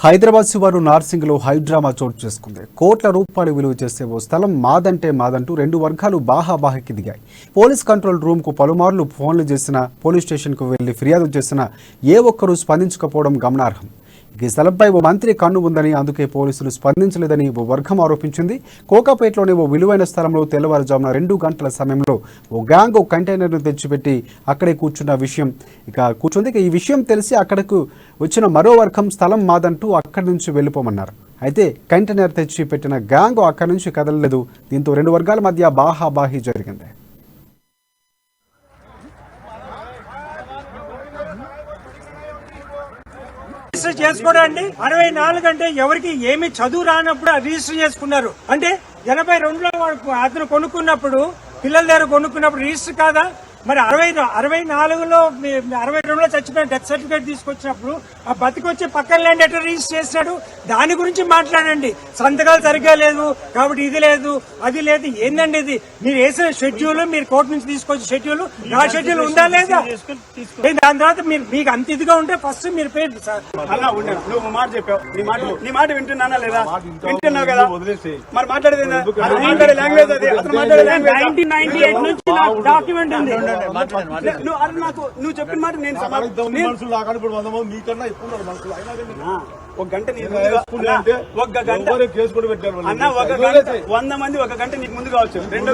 హైదరాబాద్ శివారు నార్సింగ్లో హైడ్రామా చోటు చేసుకుంది. కోట్ల రూపాయలు విలువ చేసే ఓ స్థలం మాదంటే మాదంటూ రెండు వర్గాలు బాహాబాహికి దిగాయి. పోలీస్ కంట్రోల్ రూమ్కు పలుమార్లు ఫోన్లు చేసినా, పోలీస్ స్టేషన్కు వెళ్లి ఫిర్యాదు చేసినా ఏ ఒక్కరూ స్పందించకపోవడం గమనార్హం. ఈ స్థలంపై ఓ మంత్రి కన్ను ఉందని, అందుకే పోలీసులు స్పందించలేదని ఓ వర్గం ఆరోపించింది. కోకాపేటలోని ఓ విలువైన స్థలంలో తెల్లవారుజామున 2 గంటల సమయంలో ఓ గ్యాంగ్ కంటైనర్ను తెచ్చిపెట్టి అక్కడే కూర్చుంది. ఈ విషయం తెలిసి అక్కడకు వచ్చిన మరో వర్గం స్థలం మాదంటూ అక్కడి నుంచి వెళ్ళిపోమన్నారు. అయితే కంటైనర్ తెచ్చి పెట్టిన గ్యాంగ్ అక్కడి నుంచి కదలలేదు. దీంతో రెండు వర్గాల మధ్య బాహాబాహి జరిగింది. రిజిస్టర్ చేసుకోవడానికి 64 అంటే ఎవరికి ఏమి చదువు రానప్పుడు రిజిస్టర్ చేసుకున్నారు అంటే 82లో అతను కొనుక్కున్నప్పుడు పిల్లల దగ్గర కొనుక్కున్నప్పుడు రిజిస్టర్ కాదా? మరి 64లో 62లో చచ్చిపోయిన డెత్ సర్టిఫికేట్ తీసుకొచ్చినప్పుడు ఆ బతికొచ్చే పక్కన ల్యాండ్ ఎట్లా రిజిస్టర్ చేశాడు? దాని గురించి మాట్లాడండి. సంతకాలు సరిగ్గా లేదు కాబట్టి ఇది లేదు అది లేదు. ఏందండి ఇది? మీరు వేసిన షెడ్యూల్, మీరు కోర్టు నుంచి తీసుకొచ్చే షెడ్యూల్, నా షెడ్యూల్ ఉందా లేదా? దాని తర్వాత మీకు అంత ఇదిగా ఉంటే ఫస్ట్ మీరు పేరు సార్ అలా ఉండదు. నువ్వు మాట చెప్పావు, నీ మాట వింటున్నానా లేదా? వింటున్నావు కదా, మరి మాట్లాడేది మాట్లాడే లాంగ్వేజ్ అది. అతను మాట్లాడే లాంగ్వేజ్ 1998 నుంచి డాక్యుమెంట్ ఉంది. నువ్వు చెప్పిన మాట నేను ఒక గంట ఒక గంట అన్న, 100 మంది ఒక గంట నీకు ముందు కావచ్చు. 2